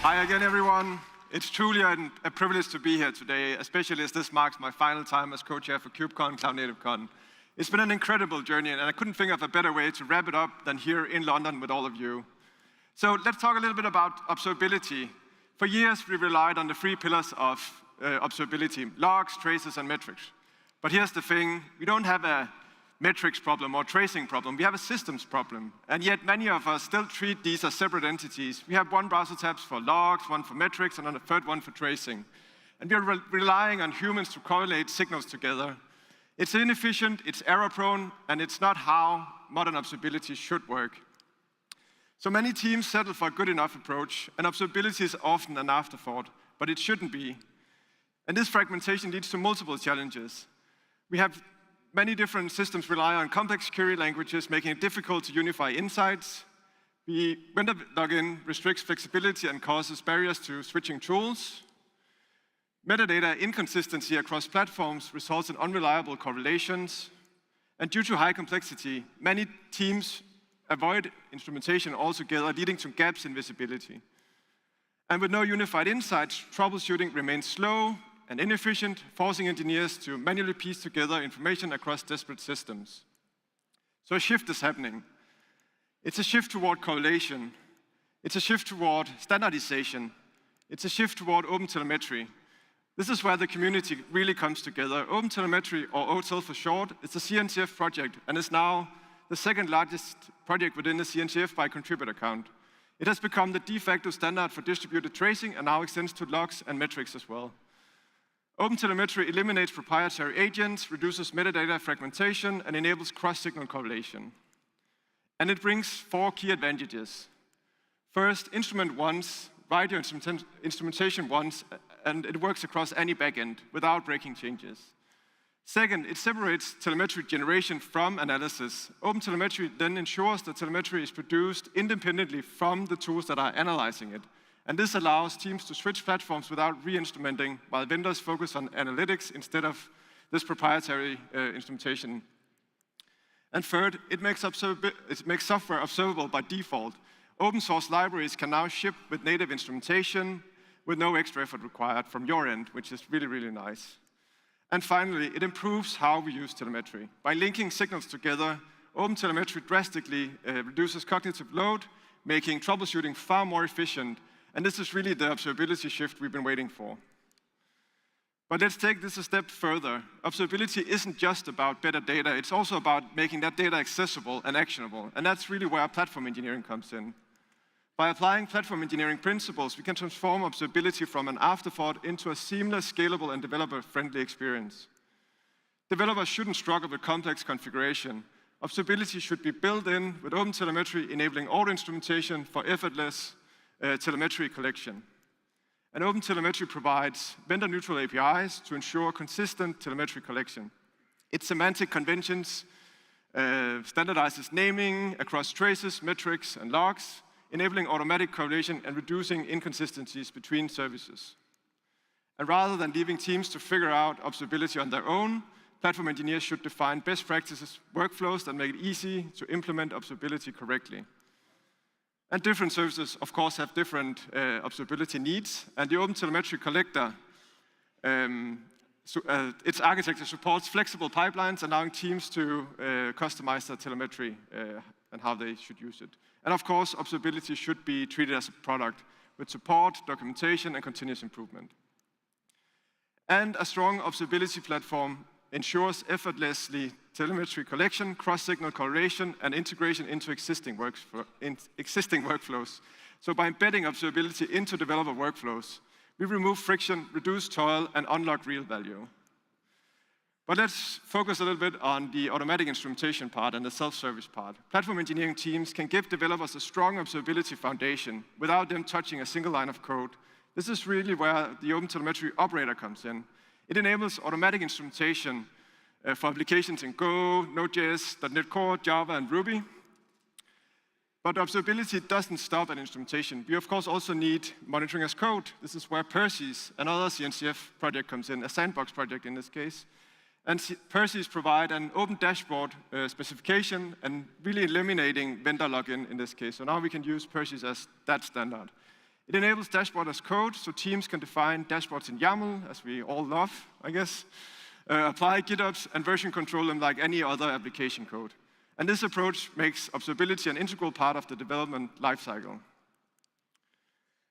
Hi again, everyone. It's truly a privilege to be here today, especially as this marks my final time as co-chair for KubeCon, Cloud Native Con. It's been an incredible journey, and I couldn't think of a better way to wrap it up than here in London with all of you. So let's talk a little bit about observability. For years, we relied on the three pillars of observability: logs, traces, and metrics. But here's the thing, we don't have a metrics problem or tracing problem, we have a systems problem. And yet many of us still treat these as separate entities. We have one browser tabs for logs, one for metrics, and then a third one for tracing. And we're relying on humans to correlate signals together. It's inefficient, it's error-prone, and it's not how modern observability should work. So many teams settle for a good enough approach, and observability is often an afterthought, but it shouldn't be. And this fragmentation leads to multiple challenges. We have many different systems rely on complex query languages, making it difficult to unify insights. Vendor login restricts flexibility and causes barriers to switching tools. Metadata inconsistency across platforms results in unreliable correlations. And due to high complexity, many teams avoid instrumentation altogether, leading to gaps in visibility. And with no unified insights, troubleshooting remains slow and inefficient, forcing engineers to manually piece together information across disparate systems. So a shift is happening. It's a shift toward correlation. It's a shift toward standardization. It's a shift toward OpenTelemetry. This is where the community really comes together. OpenTelemetry, or OTel for short, is a CNCF project and is now the second largest project within the CNCF by contributor count. It has become the de facto standard for distributed tracing and now extends to logs and metrics as well. OpenTelemetry eliminates proprietary agents, reduces metadata fragmentation, and enables cross-signal correlation. And it brings four key advantages. First, instrument once, write your instrumentation once, and it works across any backend without breaking changes. Second, it separates telemetry generation from analysis. OpenTelemetry then ensures that telemetry is produced independently from the tools that are analyzing it. And this allows teams to switch platforms without re-instrumenting, while vendors focus on analytics instead of this proprietary instrumentation. And third, it makes software observable by default. Open source libraries can now ship with native instrumentation with no extra effort required from your end, which is really, really nice. And finally, it improves how we use telemetry. By linking signals together, OpenTelemetry drastically reduces cognitive load, making troubleshooting far more efficient. And this is really the observability shift we've been waiting for. But let's take this a step further. Observability isn't just about better data, it's also about making that data accessible and actionable. And that's really where platform engineering comes in. By applying platform engineering principles, we can transform observability from an afterthought into a seamless, scalable, and developer-friendly experience. Developers shouldn't struggle with complex configuration. Observability should be built in with OpenTelemetry, enabling auto-instrumentation for effortless telemetry collection. And OpenTelemetry provides vendor-neutral APIs to ensure consistent telemetry collection. Its semantic conventions standardizes naming across traces, metrics, and logs, enabling automatic correlation and reducing inconsistencies between services. And rather than leaving teams to figure out observability on their own, platform engineers should define best practices, workflows that make it easy to implement observability correctly. And different services, of course, have different observability needs. And the OpenTelemetry collector, its architecture supports flexible pipelines, allowing teams to customize their telemetry and how they should use it. And of course, observability should be treated as a product with support, documentation, and continuous improvement. And a strong observability platform ensures effortlessly telemetry collection, cross-signal correlation, and integration into existing workflows. So by embedding observability into developer workflows, we remove friction, reduce toil, and unlock real value. But let's focus a little bit on the automatic instrumentation part and the self-service part. Platform engineering teams can give developers a strong observability foundation without them touching a single line of code. This is really where the OpenTelemetry operator comes in. It enables automatic instrumentation for applications in Go, Node.js, .NET Core, Java, and Ruby. But observability doesn't stop at instrumentation. We, of course, also need monitoring as code. This is where Perseus, another CNCF project, comes in, a sandbox project in this case. And Perseus provide an open dashboard specification and really eliminating vendor login in this case. So now we can use Perseus as that standard. It enables dashboard as code, so teams can define dashboards in YAML, as we all love, I guess, apply GitOps, and version control them like any other application code. And this approach makes observability an integral part of the development lifecycle.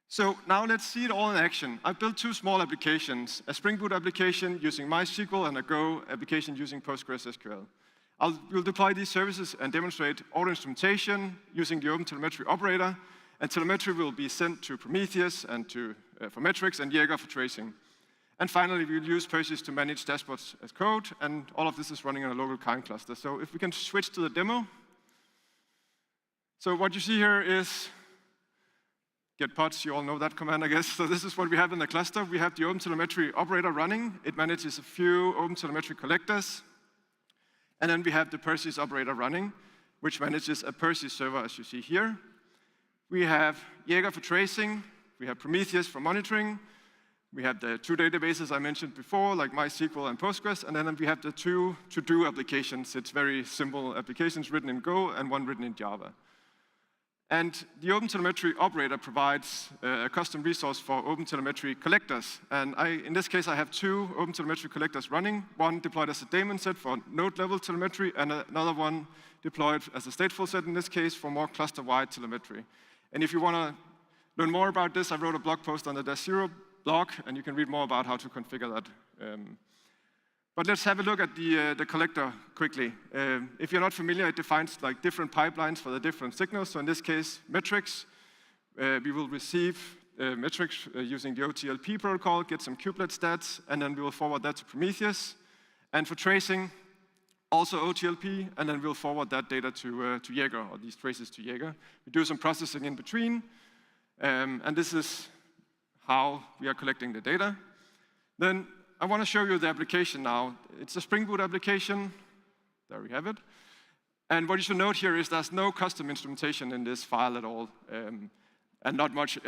So now let's see it all in action. I built two small applications, a Spring Boot application using MySQL and a Go application using PostgreSQL. We'll deploy these services and demonstrate auto instrumentation using the OpenTelemetry operator, and telemetry will be sent to Prometheus and for metrics and Jaeger for tracing. And finally, we'll use Perseus to manage dashboards as code, and all of this is running on a local Kine cluster. So if we can switch to the demo. So what you see here is get pods, you all know that command, I guess. So this is what we have in the cluster. We have the OpenTelemetry operator running. It manages a few OpenTelemetry collectors. And then we have the Perseus operator running, which manages a Perseus server, as you see here. We have Jaeger for tracing. We have Prometheus for monitoring. We have the two databases I mentioned before, like MySQL and Postgres. And then we have the two to-do applications. It's very simple applications written in Go and one written in Java. And the OpenTelemetry operator provides a custom resource for OpenTelemetry collectors. And in this case, I have two OpenTelemetry collectors running, one deployed as a daemon set for node-level telemetry, and another one deployed as a stateful set, in this case, for more cluster-wide telemetry. And if you want to learn more about this, I wrote a blog post on the -0 blog, and you can read more about how to configure that. But let's have a look at the collector quickly. If you're not familiar, it defines like different pipelines for the different signals. So in this case, metrics. We will receive metrics using the OTLP protocol, get some kubelet stats, and then we will forward that to Prometheus. And for tracing, also OTLP, and then we'll forward that data to Jaeger, or these traces to Jaeger. We do some processing in between, and this is how we are collecting the data. Then I want to show you the application now. It's a Spring Boot application. There we have it. And what you should note here is there's no custom instrumentation in this file at all, and not much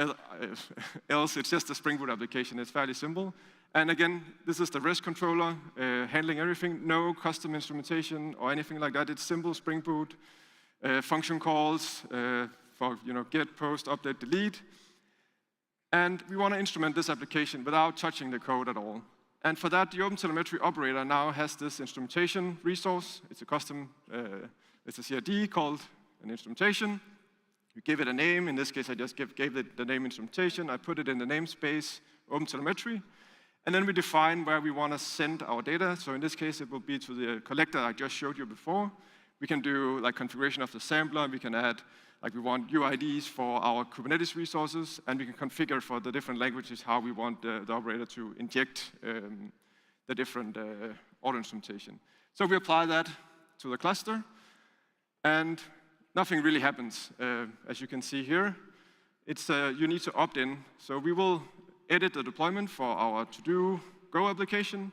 else. It's just a Spring Boot application. It's fairly simple. And again, this is the REST controller handling everything. No custom instrumentation or anything like that. It's simple Spring Boot function calls for get, post, update, delete. And we want to instrument this application without touching the code at all. And for that, the OpenTelemetry operator now has this instrumentation resource. It's a custom, it's a CRD called an instrumentation. You give it a name. In this case, I just gave it the name instrumentation. I put it in the namespace OpenTelemetry. And then we define where we want to send our data. So in this case, it will be to the collector I just showed you before. We can do like configuration of the sampler. We can add, like we want UIDs for our Kubernetes resources, and we can configure for the different languages how we want the operator to inject the different auto instrumentation. So we apply that to the cluster, and nothing really happens. As you can see here, it's you need to opt in. So we will edit the deployment for our to-do Go application.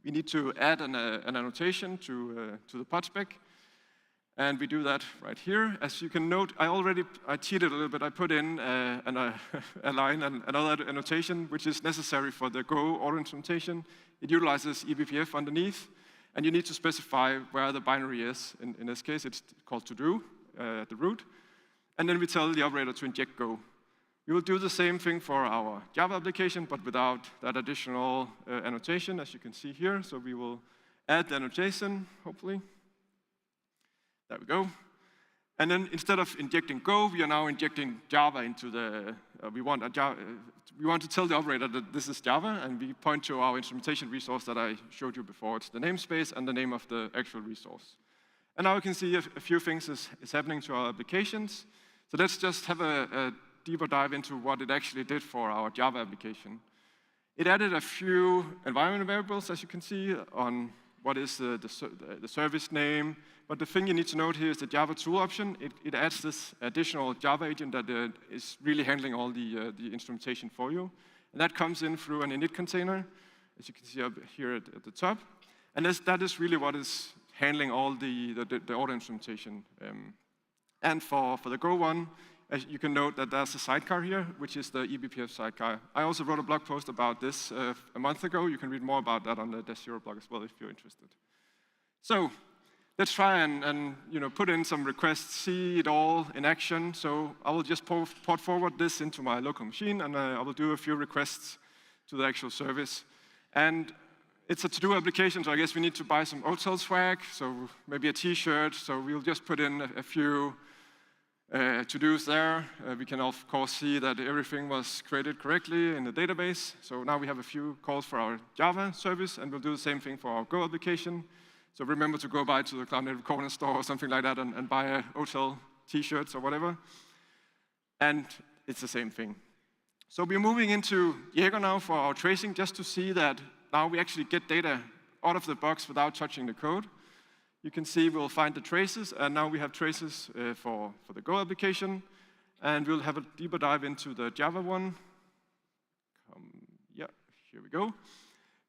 We need to add an annotation to the pod spec. And we do that right here. As you can note, I cheated a little bit. I put in a line and another annotation, which is necessary for the Go auto instrumentation. It utilizes eBPF underneath, and you need to specify where the binary is. In this case, it's called to-do at the root. And then we tell the operator to inject Go. We will do the same thing for our Java application, but without that additional annotation, as you can see here. So we will add the annotation, hopefully. There we go. And then instead of injecting Go, we are now injecting Java into the, we want to tell the operator that this is Java, and we point to our instrumentation resource that I showed you before. It's the namespace and the name of the actual resource. And now we can see a few things is happening to our applications. So let's just have a deeper dive into what it actually did for our Java application. It added a few environment variables, as you can see, on what is the service name. But the thing you need to note here is the Java tool option. It adds this additional Java agent that is really handling all the instrumentation for you. And that comes in through an init container, as you can see up here at the top. And that is really what is handling all the auto instrumentation. And for the Go one, as you can note that there's a sidecar here, which is the eBPF sidecar. I also wrote a blog post about this a month ago. You can read more about that on the -0 blog as well if you're interested. So let's try and put in some requests, see it all in action. So I will just port forward this into my local machine, and I will do a few requests to the actual service. And it's a to-do application, so I guess we need to buy some hotel swag, so maybe a t-shirt. So we'll just put in a few to-dos there. We can, of course, see that everything was created correctly in the database. So now we have a few calls for our Java service, and we'll do the same thing for our Go application. So remember to go by to the Cloud Native Corner store or something like that and buy a hotel t-shirts or whatever. And it's the same thing. So we're moving into Jaeger now for our tracing, just to see that now we actually get data out of the box without touching the code. You can see we'll find the traces, and now we have traces for the Go application. And we'll have a deeper dive into the Java one. Yeah, here we go.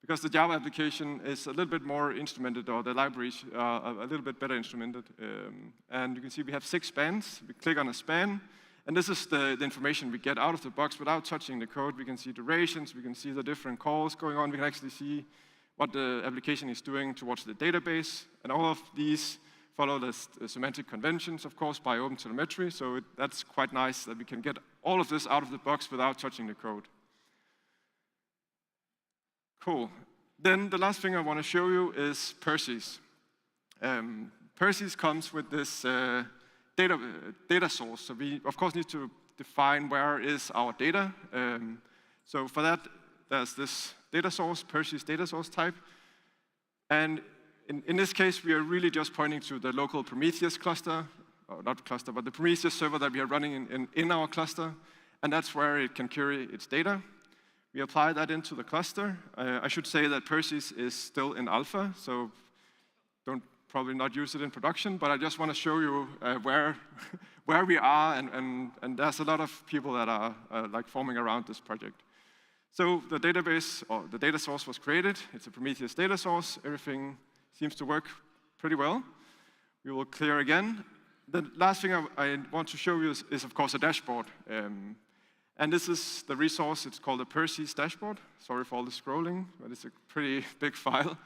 Because the Java application is a little bit more instrumented, or the libraries are a little bit better instrumented. And you can see we have 6 spans. We click on a span, and this is the information we get out of the box without touching the code. We can see durations, we can see the different calls going on. We can actually see what the application is doing towards the database. And all of these follow the semantic conventions, of course, by OpenTelemetry. So that's quite nice that we can get all of this out of the box without touching the code. Cool. Then the last thing I want to show you is Perseus. Perseus comes with this data source. So we, of course, need to define where is our data. So for that, there's this data source, Perseus data source type. And in this case, we are really just pointing to the local Prometheus cluster, or not cluster, but the Prometheus server that we are running in our cluster. And that's where it can query its data. We apply that into the cluster. I should say that Perseus is still in alpha, so don't probably not use it in production, but I just want to show you where we are, and there's a lot of people that are like forming around this project. So the database, or the data source was created. It's a Prometheus data source. Everything seems to work pretty well. We will clear again. The last thing I want to show you is of course, a dashboard. And this is the resource. It's called a Perseus dashboard. Sorry for all the scrolling, but it's a pretty big file.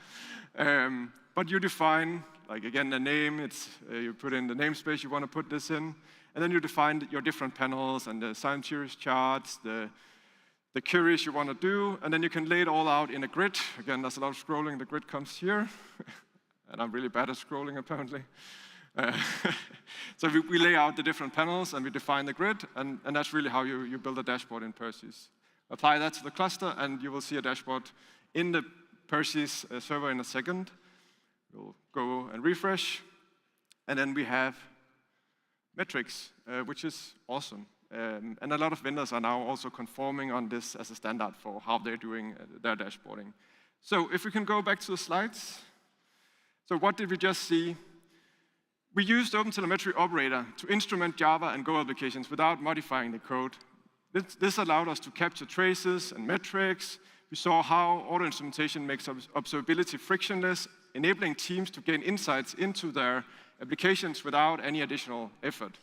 But you define, like again, the name. You put in the namespace you want to put this in. And then you define your different panels and the time series charts, the queries you want to do. And then you can lay it all out in a grid. Again, there's a lot of scrolling. The grid comes here. And I'm really bad at scrolling, apparently. So we lay out the different panels and we define the grid, and that's really how you build a dashboard in Perseus. Apply that to the cluster, and you will see a dashboard in the Perseus server in a second. We'll go and refresh, and then we have metrics, which is awesome. And a lot of vendors are now also conforming on this as a standard for how they're doing their dashboarding. So if we can go back to the slides. So what did we just see? We used OpenTelemetry operator to instrument Java and Go applications without modifying the code. This allowed us to capture traces and metrics. We saw how auto-instrumentation makes observability frictionless, enabling teams to gain insights into their applications without any additional effort.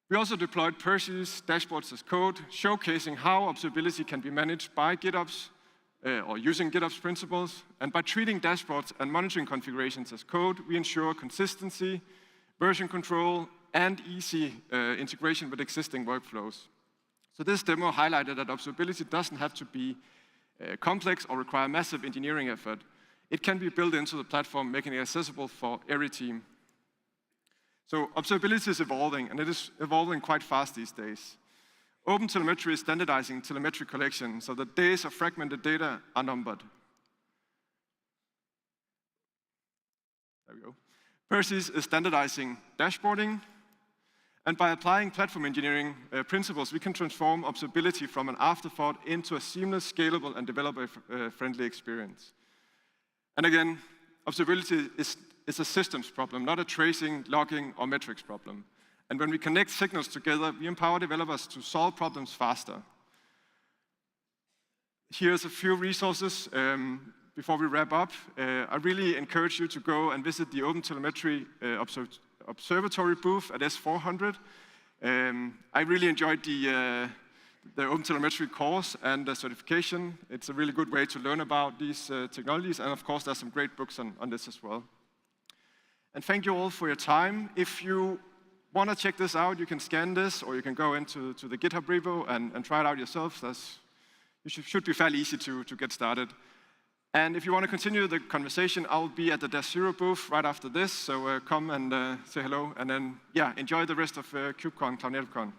We also deployed Perseus dashboards as code, showcasing how observability can be managed by GitOps, or using GitOps principles. And by treating dashboards and monitoring configurations as code, we ensure consistency, version control, and easy integration with existing workflows. So this demo highlighted that observability doesn't have to be complex or require massive engineering effort. It can be built into the platform, making it accessible for every team. So observability is evolving, and it is evolving quite fast these days. OpenTelemetry is standardizing telemetry collection, so the days of fragmented data are numbered. There we go. Perseus is standardizing dashboarding, and by applying platform engineering principles, we can transform observability from an afterthought into a seamless, scalable, and developer-friendly experience. And again, observability is a systems problem, not a tracing, logging, or metrics problem. And when we connect signals together, we empower developers to solve problems faster. Here's a few resources before we wrap up. I really encourage you to go and visit the OpenTelemetry Observatory booth at S400. I really enjoyed the OpenTelemetry course and the certification. It's a really good way to learn about these technologies, and of course, there's some great books on this as well. And thank you all for your time. If you want to check this out, you can scan this, or you can go into the GitHub repo and try it out yourself. It should be fairly easy to get started. And if you want to continue the conversation, I'll be at the Dash Zero booth right after this, so come and say hello, and then, yeah, enjoy the rest of KubeCon, Cloud Native Con.